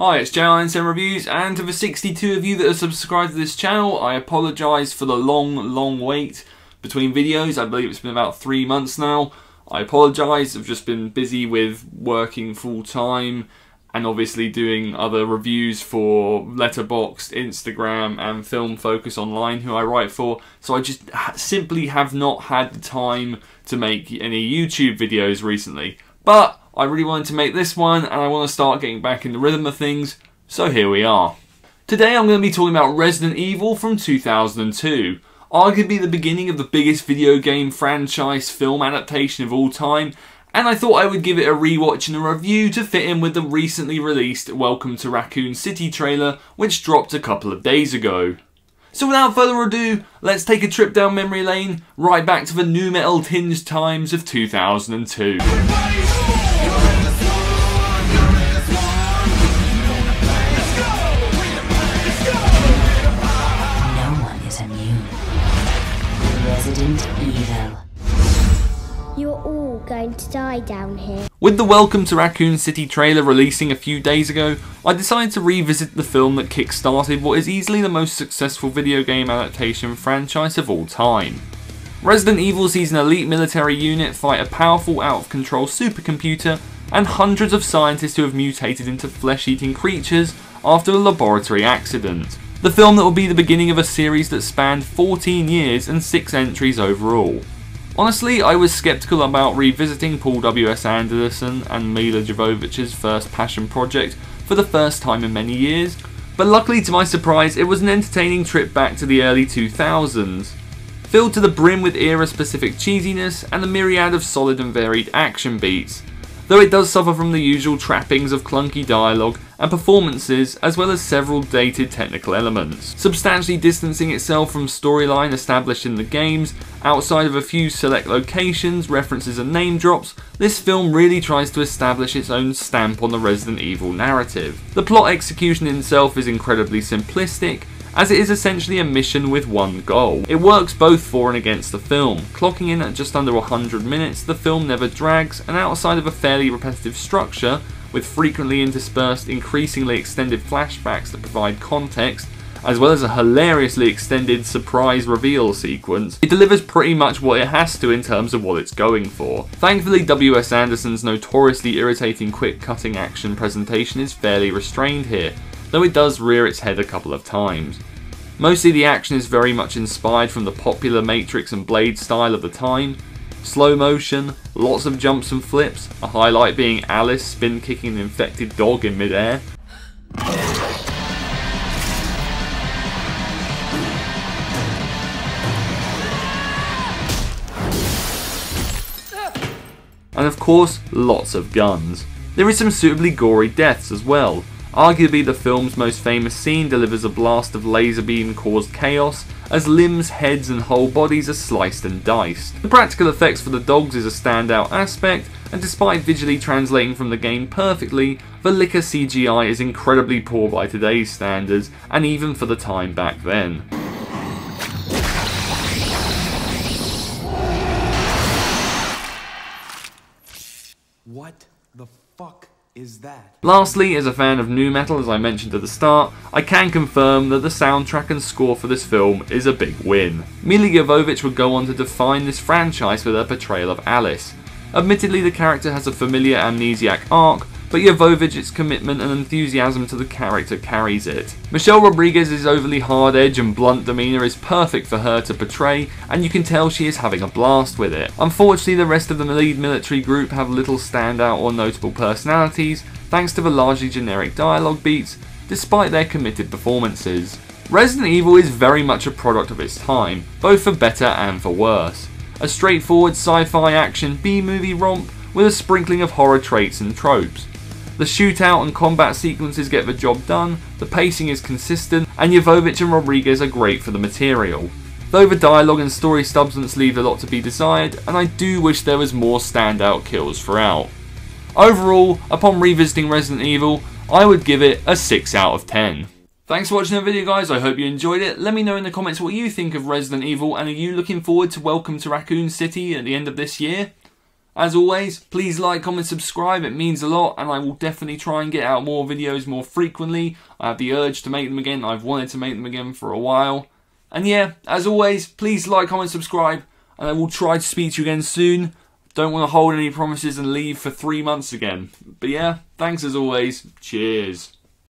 Hi, it's JLN7 Reviews, and to the 62 of you that are subscribed to this channel, I apologise for the long wait between videos. I believe it's been about 3 months now. I apologise, I've just been busy with working full time and obviously doing other reviews for Letterboxd, Instagram and Film Focus Online, who I write for. So I just simply have not had the time to make any YouTube videos recently. But I really wanted to make this one, and I want to start getting back in the rhythm of things, so here we are. Today I'm going to be talking about Resident Evil from 2002, arguably the beginning of the biggest video game franchise film adaptation of all time, and I thought I would give it a rewatch and a review to fit in with the recently released Welcome to Raccoon City trailer, which dropped a couple of days ago. So without further ado, let's take a trip down memory lane, right back to the nu metal tinged times of 2002. Resident Evil. You're all going to die down here. With the Welcome to Raccoon City trailer releasing a few days ago, I decided to revisit the film that kick-started what is easily the most successful video game adaptation franchise of all time. Resident Evil sees an elite military unit fight a powerful, out-of-control supercomputer and hundreds of scientists who have mutated into flesh-eating creatures after a laboratory accident. The film that will be the beginning of a series that spanned 14 years and 6 entries overall. Honestly, I was skeptical about revisiting Paul W.S. Anderson and Mila Jovovich's first passion project for the first time in many years, but luckily to my surprise it was an entertaining trip back to the early 2000s, filled to the brim with era-specific cheesiness and a myriad of solid and varied action beats, though it does suffer from the usual trappings of clunky dialogue and performances, as well as several dated technical elements. Substantially distancing itself from storyline established in the games, outside of a few select locations, references and name drops, this film really tries to establish its own stamp on the Resident Evil narrative. The plot execution itself is incredibly simplistic, as it is essentially a mission with one goal. It works both for and against the film. Clocking in at just under 100 minutes, the film never drags, and outside of a fairly repetitive structure, with frequently interspersed, increasingly extended flashbacks that provide context, as well as a hilariously extended surprise reveal sequence, it delivers pretty much what it has to in terms of what it's going for. Thankfully, W.S. Anderson's notoriously irritating quick-cutting action presentation is fairly restrained here, though it does rear its head a couple of times. Mostly the action is very much inspired from the popular Matrix and Blade style of the time. Slow motion, lots of jumps and flips, a highlight being Alice spin-kicking an infected dog in mid-air. And of course, lots of guns. There is some suitably gory deaths as well. Arguably the film's most famous scene delivers a blast of laser beam caused chaos as limbs, heads and whole bodies are sliced and diced. The practical effects for the dogs is a standout aspect, and despite visually translating from the game perfectly, the liquor CGI is incredibly poor by today's standards, and even for the time back then. What the fuck is that? Lastly, as a fan of nu metal, as I mentioned at the start, I can confirm that the soundtrack and score for this film is a big win. Mila Jovovich would go on to define this franchise with her portrayal of Alice. Admittedly, the character has a familiar amnesiac arc, but Jovovich's commitment and enthusiasm to the character carries it. Michelle Rodriguez's overly hard edge and blunt demeanour is perfect for her to portray, and you can tell she is having a blast with it. Unfortunately, the rest of the lead military group have little standout or notable personalities, thanks to the largely generic dialogue beats, despite their committed performances. Resident Evil is very much a product of its time, both for better and for worse. A straightforward sci-fi action B-movie romp with a sprinkling of horror traits and tropes. The shootout and combat sequences get the job done, the pacing is consistent, and Jovovich and Rodriguez are great for the material. Though the dialogue and story substance leave a lot to be desired, and I do wish there was more standout kills throughout. Overall, upon revisiting Resident Evil, I would give it a 6 out of 10. Thanks for watching the video, guys. I hope you enjoyed it. Let me know in the comments what you think of Resident Evil, and are you looking forward to Welcome to Raccoon City at the end of this year? As always, please like, comment, subscribe, it means a lot, and I will definitely try and get out more videos more frequently. I have the urge to make them again, I've wanted to make them again for a while. And yeah, as always, please like, comment, subscribe, and I will try to speak to you again soon. Don't want to hold any promises and leave for 3 months again. But yeah, thanks as always, cheers.